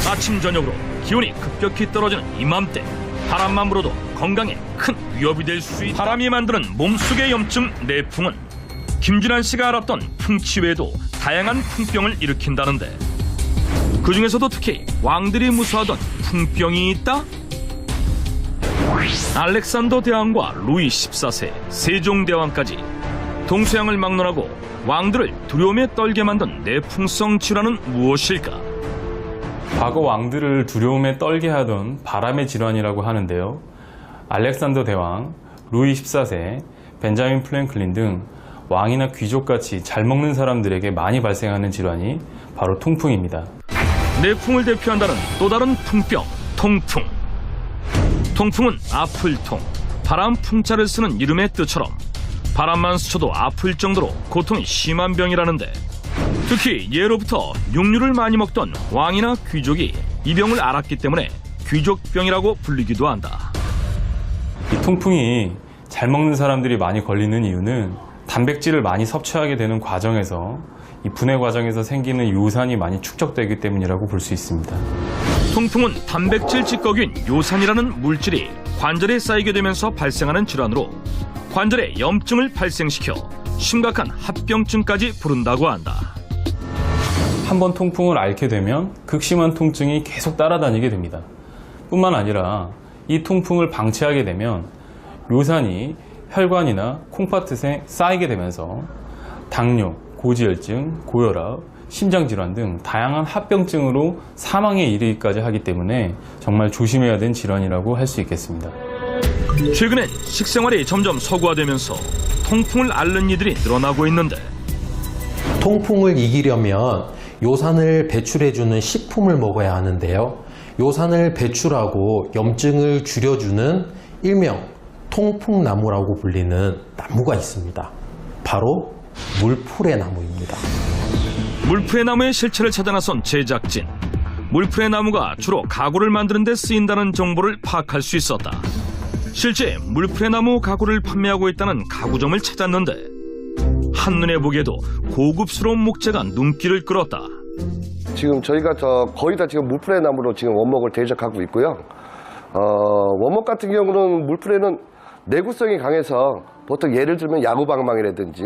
아침 저녁으로 기온이 급격히 떨어지는 이맘때 바람만 불어도 건강에 큰 위협이 될 수 있다. 바람이 만드는 몸속의 염증 내풍은 김준환 씨가 알았던 풍치 외에도 다양한 풍병을 일으킨다는데 그 중에서도 특히 왕들이 무서워하던 풍병이 있다? 알렉산더 대왕과 루이 14세, 세종대왕까지 동서양을 막론하고 왕들을 두려움에 떨게 만든 내풍성 질환은 무엇일까? 과거 왕들을 두려움에 떨게 하던 바람의 질환이라고 하는데요. 알렉산더 대왕, 루이 14세, 벤자민 프랭클린 등 왕이나 귀족같이 잘 먹는 사람들에게 많이 발생하는 질환이 바로 통풍입니다. 내풍을 대표한다는 또 다른 풍병, 통풍. 통풍은 아플 통, 바람 풍자를 쓰는 이름의 뜻처럼 바람만 스쳐도 아플 정도로 고통이 심한 병이라는데 특히 예로부터 육류를 많이 먹던 왕이나 귀족이 이 병을 앓았기 때문에 귀족병이라고 불리기도 한다. 이 통풍이 잘 먹는 사람들이 많이 걸리는 이유는 단백질을 많이 섭취하게 되는 과정에서 이 분해 과정에서 생기는 요산이 많이 축적되기 때문이라고 볼 수 있습니다. 통풍은 단백질 찌꺼기인 요산이라는 물질이 관절에 쌓이게 되면서 발생하는 질환으로 관절에 염증을 발생시켜 심각한 합병증까지 부른다고 한다. 한번 통풍을 앓게 되면 극심한 통증이 계속 따라다니게 됩니다. 뿐만 아니라 이 통풍을 방치하게 되면 요산이 혈관이나 콩팥에 쌓이게 되면서 당뇨, 고지혈증, 고혈압, 심장질환 등 다양한 합병증으로 사망에 이르기까지 하기 때문에 정말 조심해야 되는 질환이라고 할 수 있겠습니다. 최근엔 식생활이 점점 서구화되면서 통풍을 앓는 이들이 늘어나고 있는데 통풍을 이기려면 요산을 배출해주는 식품을 먹어야 하는데요. 요산을 배출하고 염증을 줄여주는 일명 통풍나무라고 불리는 나무가 있습니다. 바로 물풀의 나무입니다. 물풀의 나무의 실체를 찾아 나선 제작진. 물풀의 나무가 주로 가구를 만드는 데 쓰인다는 정보를 파악할 수 있었다. 실제 물풀의 나무 가구를 판매하고 있다는 가구점을 찾았는데 한눈에 보기에도 고급스러운 목재가 눈길을 끌었다. 지금 저희가 거의 다 지금 물풀의 나무로 지금 원목을 대적하고 있고요. 원목 같은 경우는 물풀에는 내구성이 강해서 보통 예를 들면 야구방망이라든지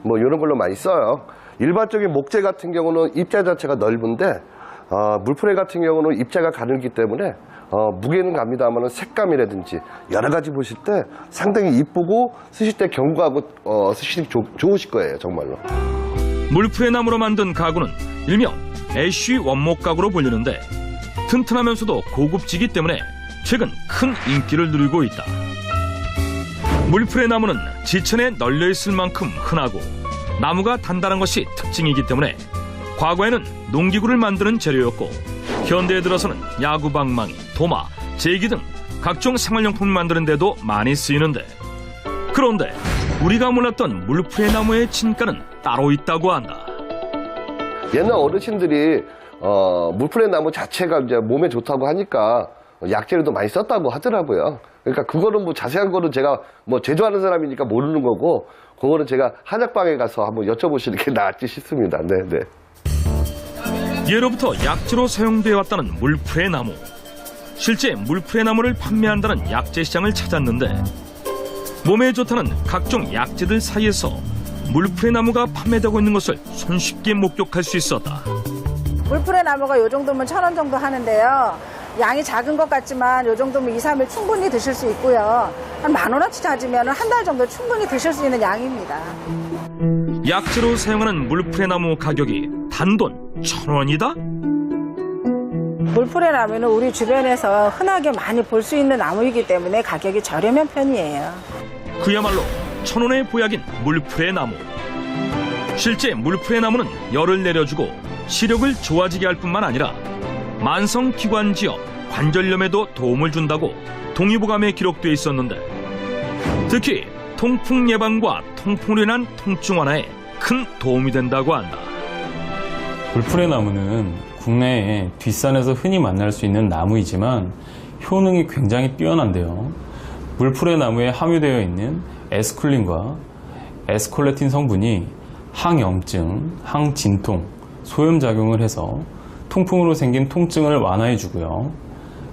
뭐 이런 걸로 많이 써요. 일반적인 목재 같은 경우는 입자 자체가 넓은데 물풀의 같은 경우는 입자가 가늘기 때문에 무게는 갑니다만 색감이라든지 여러 가지 보실 때 상당히 이쁘고 쓰실 때 경구하고 쓰시기 좋으실 거예요, 정말로. 물풀의 나무로 만든 가구는 일명 애쉬 원목 가구로 불리는데 튼튼하면서도 고급지기 때문에 최근 큰 인기를 누리고 있다. 물풀의 나무는 지천에 널려 있을 만큼 흔하고 나무가 단단한 것이 특징이기 때문에 과거에는 농기구를 만드는 재료였고 현대에 들어서는 야구방망이, 도마, 제기 등 각종 생활용품을 만드는 데도 많이 쓰이는데 그런데 우리가 몰랐던 물풀의 나무의 진가는 따로 있다고 한다. 옛날 어르신들이 물풀의 나무 자체가 이제 몸에 좋다고 하니까 약재로도 많이 썼다고 하더라고요. 그러니까 그거는 뭐 자세한 거는 제가 뭐 제조하는 사람이니까 모르는 거고 그거는 제가 한약방에 가서 한번 여쭤보시는 게 나을지 싶습니다. 네. 예로부터 약재로 사용되어 왔다는 물풀의 나무. 실제 물풀의 나무를 판매한다는 약재 시장을 찾았는데 몸에 좋다는 각종 약재들 사이에서 물풀의 나무가 판매되고 있는 것을 손쉽게 목격할 수 있었다. 물풀의 나무가 이 정도면 1,000원 정도 하는데요. 양이 작은 것 같지만 이 정도면 2, 3일 충분히 드실 수 있고요. 한 10,000원어치 찾으면 한 달 정도 충분히 드실 수 있는 양입니다. 약재로 사용하는 물풀의 나무 가격이 단돈 1,000원이다? 물풀의 나무는 우리 주변에서 흔하게 많이 볼 수 있는 나무이기 때문에 가격이 저렴한 편이에요. 그야말로 1,000원의 보약인 물풀의 나무. 실제 물풀의 나무는 열을 내려주고 시력을 좋아지게 할 뿐만 아니라 만성기관지염, 관절염에도 도움을 준다고 동의보감에 기록되어 있었는데 특히 통풍 예방과 통풍으로 인한 통증 완화에 큰 도움이 된다고 한다. 물풀의 나무는 국내에 뒷산에서 흔히 만날 수 있는 나무이지만 효능이 굉장히 뛰어난데요. 물풀의 나무에 함유되어 있는 에스쿨린과 에스콜레틴 성분이 항염증, 항진통, 소염작용을 해서 통풍으로 생긴 통증을 완화해주고요.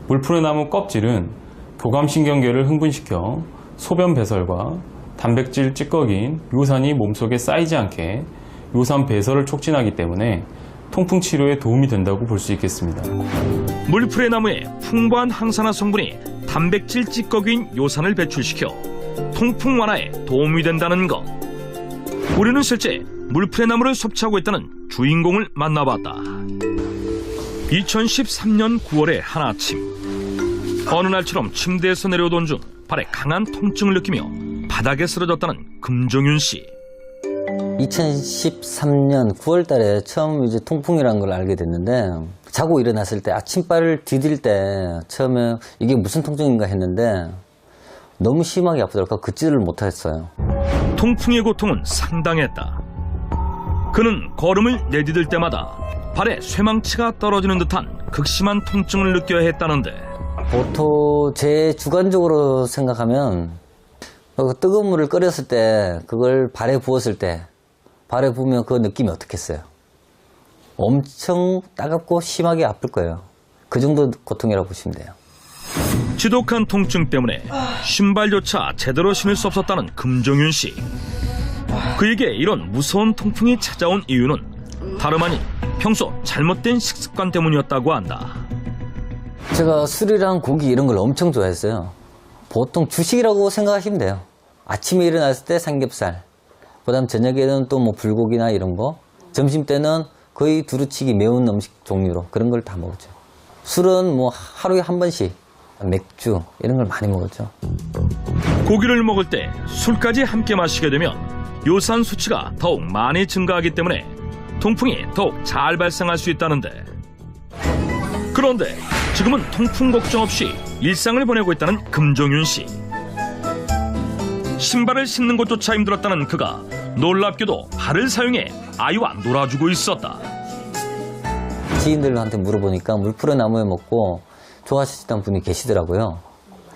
물풀의나무 껍질은 교감신경계를 흥분시켜 소변 배설과 단백질 찌꺼기인 요산이 몸속에 쌓이지 않게 요산 배설을 촉진하기 때문에 통풍 치료에 도움이 된다고 볼 수 있겠습니다. 물풀의 나무의 풍부한 항산화 성분이 단백질 찌꺼기인 요산을 배출시켜 통풍 완화에 도움이 된다는 것. 우리는 실제 물풀의 나무를 섭취하고 있다는 주인공을 만나봤다. 2013년 9월의 한 아침, 어느 날처럼 침대에서 내려오던 중 발에 강한 통증을 느끼며 바닥에 쓰러졌다는 금종윤 씨. 2013년 9월 달에 처음 이제 통풍이라는 걸 알게 됐는데, 자고 일어났을 때 아침발을 디딜 때 처음에 이게 무슨 통증인가 했는데 너무 심하게 아프더라고요. 걷지를 못했어요. 통풍의 고통은 상당했다. 그는 걸음을 내디딜 때마다 발에 쇠망치가 떨어지는 듯한 극심한 통증을 느껴야 했다는데, 보통 제 주관적으로 생각하면 뜨거운 물을 끓였을 때 그걸 발에 부었을 때 발에 부으면 그 느낌이 어떻겠어요? 엄청 따갑고 심하게 아플 거예요. 그 정도 고통이라고 보시면 돼요. 지독한 통증 때문에 신발조차 제대로 신을 수 없었다는 금종윤 씨. 그에게 이런 무서운 통풍이 찾아온 이유는 다름 아닌 평소 잘못된 식습관 때문이었다고 한다. 제가 술이랑 고기 이런 걸 엄청 좋아했어요. 보통 주식이라고 생각하시면 돼요. 아침에 일어났을 때 삼겹살, 그 다음 저녁에는 또 뭐 불고기나 이런 거, 점심 때는 거의 두루치기 매운 음식 종류로 그런 걸 다 먹었죠. 술은 뭐 하루에 한 번씩, 맥주 이런 걸 많이 먹었죠. 고기를 먹을 때 술까지 함께 마시게 되면 요산 수치가 더욱 많이 증가하기 때문에 통풍이 더욱 잘 발생할 수 있다는데, 그런데 지금은 통풍 걱정 없이 일상을 보내고 있다는 금종윤 씨. 신발을 신는 것조차 힘들었다는 그가 놀랍게도 발을 사용해 아이와 놀아주고 있었다. 지인들한테 물어보니까 물풀의 나무에 먹고 좋아하시던 분이 계시더라고요.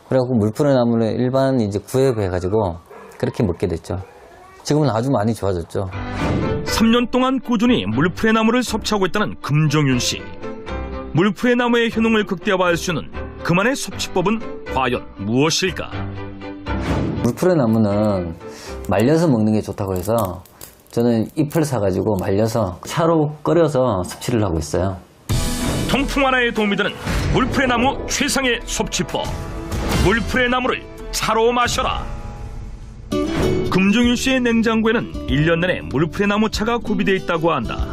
그래갖고 물풀의 나무를 일반 이제 구입해가지고 그렇게 먹게 됐죠. 지금은 아주 많이 좋아졌죠. 3년 동안 꾸준히 물풀의 나무를 섭취하고 있다는 금종윤 씨. 물풀의 나무의 효능을 극대화할 수 있는 그만의 섭취법은 과연 무엇일까? 물풀의 나무는 말려서 먹는 게 좋다고 해서 저는 잎을 사가지고 말려서 차로 끓여서 섭취를 하고 있어요. 통풍 완화에 도움이 되는 물풀의 나무 최상의 섭취법. 물풀의 나무를 차로 마셔라. 금종윤 씨의 냉장고에는 1년 내내 물풀의 나무 차가 구비되어 있다고 한다.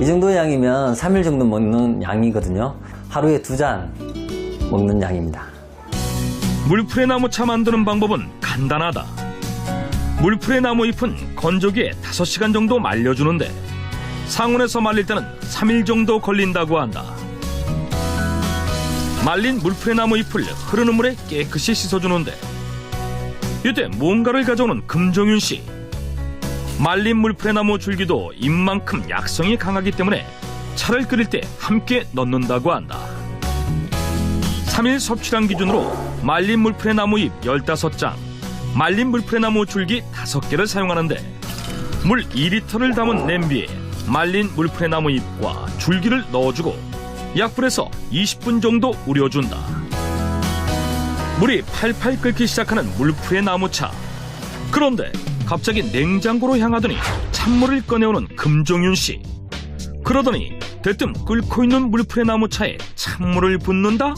이 정도 양이면 3일 정도 먹는 양이거든요. 하루에 2잔 먹는 양입니다. 물풀의 나무 차 만드는 방법은 간단하다. 물풀의 나무 잎은 건조기에 5시간 정도 말려주는데 상온에서 말릴 때는 3일 정도 걸린다고 한다. 말린 물풀의 나무 잎을 흐르는 물에 깨끗이 씻어주는데, 이때 뭔가를 가져오는 금종윤 씨. 말린 물풀의 나무 줄기도 잎만큼 약성이 강하기 때문에 차를 끓일 때 함께 넣는다고 한다. 3일 섭취량 기준으로 말린 물풀의 나무 잎 15장, 말린 물풀의 나무 줄기 5개를 사용하는데, 물 2리터를 담은 냄비에 말린 물풀의 나무 잎과 줄기를 넣어주고 약불에서 20분 정도 우려준다. 물이 팔팔 끓기 시작하는 물풀의 나무차. 그런데 갑자기 냉장고로 향하더니 찬물을 꺼내오는 금종윤 씨. 그러더니 대뜸 끓고 있는 물풀의 나무차에 찬물을 붓는다?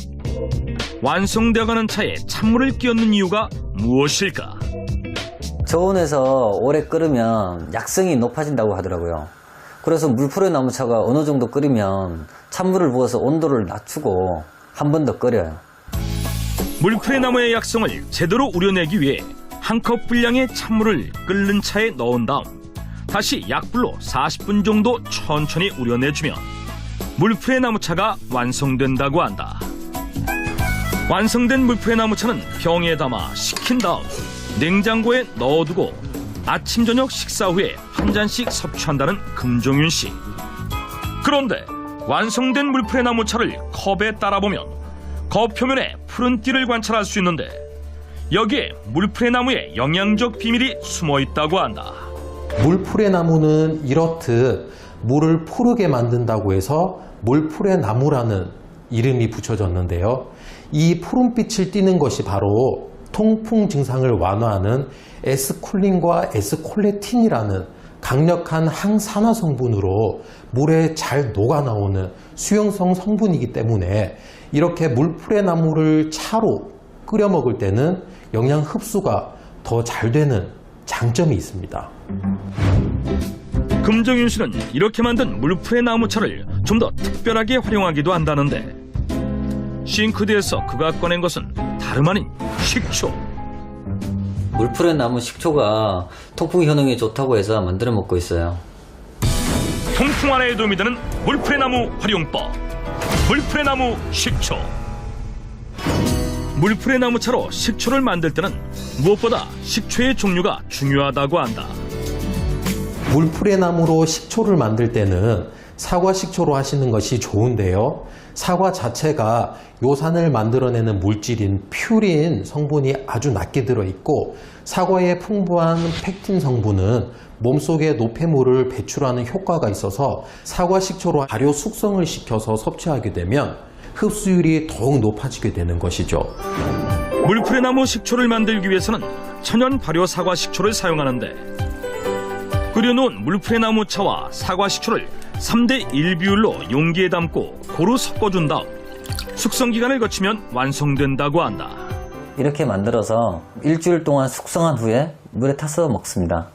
완성되어가는 차에 찬물을 끼얹는 이유가 무엇일까? 저온에서 오래 끓으면 약성이 높아진다고 하더라고요. 그래서 물풀의 나무차가 어느 정도 끓이면 찬물을 부어서 온도를 낮추고 한 번 더 끓여요. 물풀의 나무의 약성을 제대로 우려내기 위해 한 컵 분량의 찬물을 끓는 차에 넣은 다음 다시 약불로 40분 정도 천천히 우려내주면 물풀의 나무차가 완성된다고 한다. 완성된 물풀의 나무차는 병에 담아 식힌 다음 냉장고에 넣어두고 아침 저녁 식사 후에 한 잔씩 섭취한다는 금종윤 씨. 그런데 완성된 물풀의 나무차를 컵에 따라보면 겉표면에 푸른 띠를 관찰할 수 있는데, 여기에 물풀의 나무의 영양적 비밀이 숨어 있다고 한다. 물풀의 나무는 이렇듯 물을 푸르게 만든다고 해서 물풀의 나무라는 이름이 붙여졌는데요. 이 푸른빛을 띠는 것이 바로 통풍 증상을 완화하는 에스쿨린과 에스콜레틴이라는 강력한 항산화 성분으로 물에 잘 녹아나오는 수용성 성분이기 때문에 이렇게 물풀의 나무를 차로 끓여 먹을 때는 영양 흡수가 더 잘 되는 장점이 있습니다. 금정윤 씨는 이렇게 만든 물풀의 나무차를 좀 더 특별하게 활용하기도 한다는데 싱크대에서 그가 꺼낸 것은 다름 아닌 식초. 물풀의 나무 식초가 통풍 효능이 좋다고 해서 만들어 먹고 있어요. 통풍 완화에 도움이 되는 물풀의 나무 활용법. 물풀의 나무 식초. 물풀의 나무차로 식초를 만들 때는 무엇보다 식초의 종류가 중요하다고 한다. 물풀의 나무로 식초를 만들 때는 사과 식초로 하시는 것이 좋은데요. 사과 자체가 요산을 만들어내는 물질인 퓨린 성분이 아주 낮게 들어있고 사과의 풍부한 펙틴 성분은 몸속에 노폐물을 배출하는 효과가 있어서 사과 식초로 발효 숙성을 시켜서 섭취하게 되면 흡수율이 더욱 높아지게 되는 것이죠. 물풀의 나무 식초를 만들기 위해서는 천연 발효 사과 식초를 사용하는데 끓여놓은 물풀의 나무 차와 사과 식초를 3대1 비율로 용기에 담고 고루 섞어준 다음 숙성기간을 거치면 완성된다고 한다. 이렇게 만들어서 일주일 동안 숙성한 후에 물에 타서 먹습니다.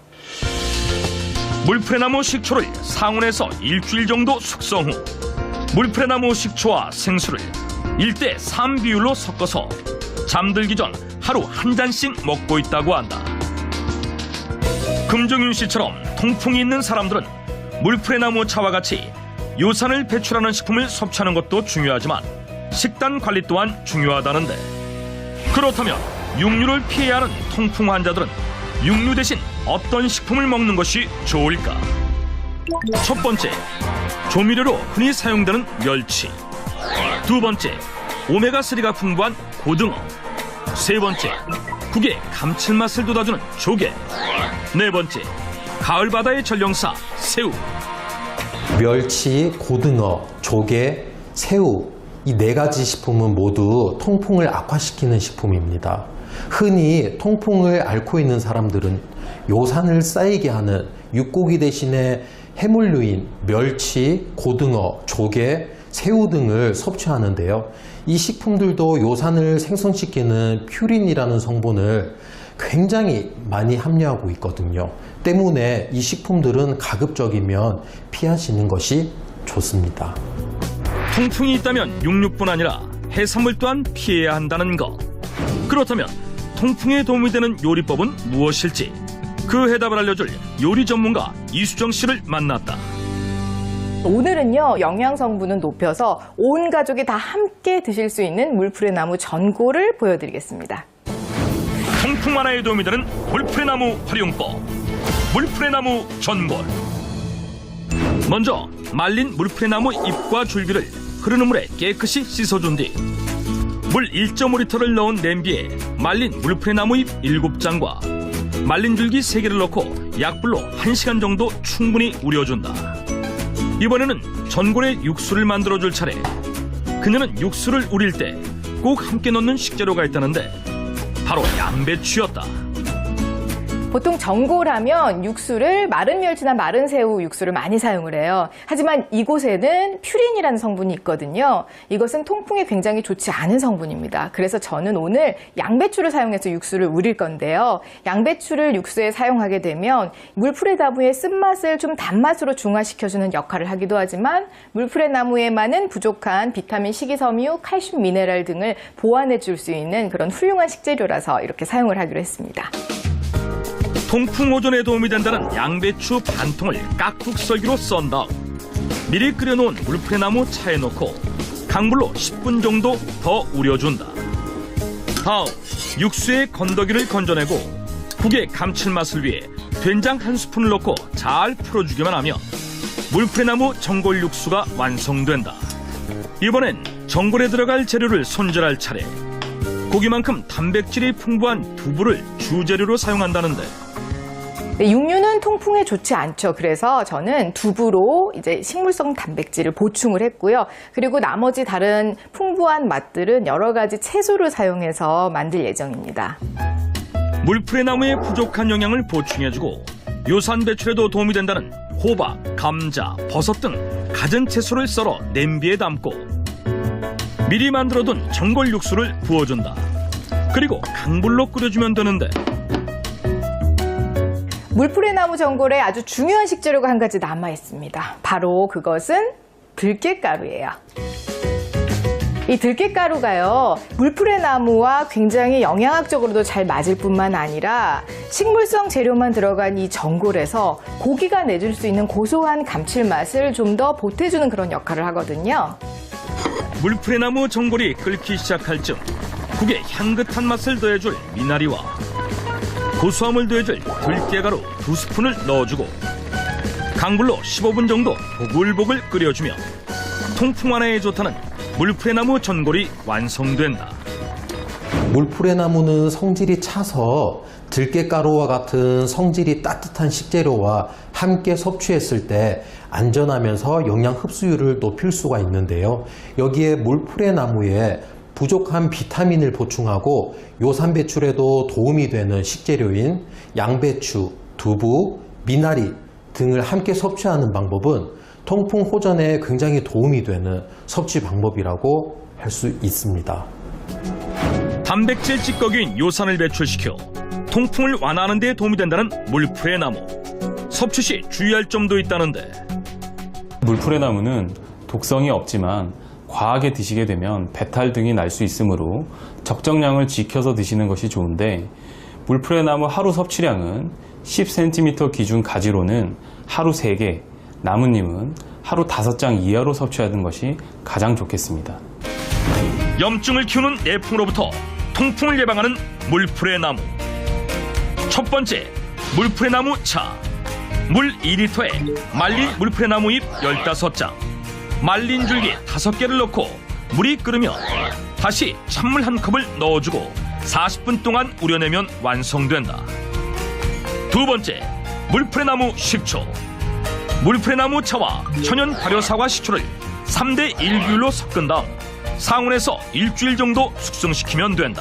물풀의 나무 식초를 상온에서 일주일 정도 숙성 후 물풀의 나무 식초와 생수를 1대3 비율로 섞어서 잠들기 전 하루 한 잔씩 먹고 있다고 한다. 금정윤 씨처럼 통풍이 있는 사람들은 물풀의 나무 차와 같이 요산을 배출하는 식품을 섭취하는 것도 중요하지만 식단 관리 또한 중요하다는데 그렇다면 육류를 피해야 하는 통풍 환자들은 육류 대신 어떤 식품을 먹는 것이 좋을까? 첫 번째, 조미료로 흔히 사용되는 멸치. 두 번째, 오메가3가 풍부한 고등어. 세 번째, 국의 감칠맛을 돋아주는 조개. 네 번째, 가을 바다의 전령사 새우. 멸치, 고등어, 조개, 새우 이 네 가지 식품은 모두 통풍을 악화시키는 식품입니다. 흔히 통풍을 앓고 있는 사람들은 요산을 쌓이게 하는 육고기 대신에 해물류인 멸치, 고등어, 조개, 새우 등을 섭취하는데요. 이 식품들도 요산을 생성시키는 퓨린이라는 성분을 굉장히 많이 함유하고 있거든요. 때문에 이 식품들은 가급적이면 피하시는 것이 좋습니다. 통풍이 있다면 육류뿐 아니라 해산물 또한 피해야 한다는 것. 그렇다면 통풍에 도움이 되는 요리법은 무엇일지 그 해답을 알려줄 요리 전문가 이수정 씨를 만났다. 오늘은요, 영양 성분은 높여서 온 가족이 다 함께 드실 수 있는 물풀의 나무 전골을 보여드리겠습니다. 통풍 완화에 도움이 되는 물풀의 나무 활용법. 물풀의 나무 전골. 먼저 말린 물풀의 나무 잎과 줄기를 흐르는 물에 깨끗이 씻어준 뒤 물 1.5리터를 넣은 냄비에 말린 물풀의 나무 잎 7장과 말린 줄기 3개를 넣고 약불로 1시간 정도 충분히 우려준다. 이번에는 전골에 육수를 만들어줄 차례. 그녀는 육수를 우릴 때 꼭 함께 넣는 식재료가 있다는데 바로 양배추였다. 보통 전골하면 육수를 마른 멸치나 마른 새우 육수를 많이 사용을 해요. 하지만 이곳에는 퓨린이라는 성분이 있거든요. 이것은 통풍에 굉장히 좋지 않은 성분입니다. 그래서 저는 오늘 양배추를 사용해서 육수를 우릴 건데요. 양배추를 육수에 사용하게 되면 물풀의 나무의 쓴맛을 좀 단맛으로 중화시켜주는 역할을 하기도 하지만 물풀의 나무에 많은 부족한 비타민, 식이섬유, 칼슘, 미네랄 등을 보완해 줄 수 있는 그런 훌륭한 식재료라서 이렇게 사용을 하기로 했습니다. 통풍 호전에 도움이 된다는 양배추 반 통을 깍둑 썰기로 썬 다음 미리 끓여놓은 물풀의 나무 차에 넣고 강불로 10분 정도 더 우려준다. 다음 육수의 건더기를 건져내고 국의 감칠맛을 위해 된장 1스푼을 넣고 잘 풀어주기만 하면 물풀의 나무 전골 육수가 완성된다. 이번엔 전골에 들어갈 재료를 손질할 차례. 고기만큼 단백질이 풍부한 두부를 주재료로 사용한다는데 네, 육류는 통풍에 좋지 않죠. 그래서 저는 두부로 이제 식물성 단백질을 보충을 했고요. 그리고 나머지 다른 풍부한 맛들은 여러 가지 채소를 사용해서 만들 예정입니다. 물풀의 나무에 부족한 영양을 보충해주고 요산 배출에도 도움이 된다는 호박, 감자, 버섯 등 갖은 채소를 썰어 냄비에 담고 미리 만들어둔 전골 육수를 부어준다. 그리고 강불로 끓여주면 되는데 물풀의 나무 전골에 아주 중요한 식재료가 한 가지 남아 있습니다. 바로 그것은 들깨가루예요. 이 들깨가루가요, 물풀의 나무와 굉장히 영양학적으로도 잘 맞을 뿐만 아니라 식물성 재료만 들어간 이 전골에서 고기가 내줄 수 있는 고소한 감칠맛을 좀 더 보태주는 그런 역할을 하거든요. 물풀의 나무 전골이 끓기 시작할 즈음 국에 향긋한 맛을 더해줄 미나리와 고소함을 더해줄 들깨가루 2스푼을 넣어주고 강불로 15분 정도 보글보글 끓여주면 통풍 완화에 좋다는 물풀의 나무 전골이 완성된다. 물풀의 나무는 성질이 차서 들깨가루와 같은 성질이 따뜻한 식재료와 함께 섭취했을 때 안전하면서 영양 흡수율을 높일 수가 있는데요. 여기에 물풀의 나무에 부족한 비타민을 보충하고 요산 배출에도 도움이 되는 식재료인 양배추, 두부, 미나리 등을 함께 섭취하는 방법은 통풍 호전에 굉장히 도움이 되는 섭취 방법이라고 할 수 있습니다. 단백질 찌꺼기인 요산을 배출시켜 통풍을 완화하는 데 도움이 된다는 물풀의 나무. 섭취 시 주의할 점도 있다는데 물풀의 나무는 독성이 없지만 과하게 드시게 되면 배탈 등이 날 수 있으므로 적정량을 지켜서 드시는 것이 좋은데 물풀의 나무 하루 섭취량은 10cm 기준 가지로는 하루 3개, 나뭇잎은 하루 5장 이하로 섭취하는 것이 가장 좋겠습니다. 염증을 키우는 내풍으로부터 통풍을 예방하는 물풀의 나무. 첫 번째, 물풀의 나무 차. 물 2리터에 말린 물풀의 나무 잎 15장, 말린 줄기 5개를 넣고 물이 끓으면 다시 찬물 1컵을 넣어주고 40분 동안 우려내면 완성된다. 두 번째, 물풀의 나무 식초. 물풀의 나무 차와 천연 발효사과 식초를 3대 1 비율로 섞은 다음 상온에서 일주일 정도 숙성시키면 된다.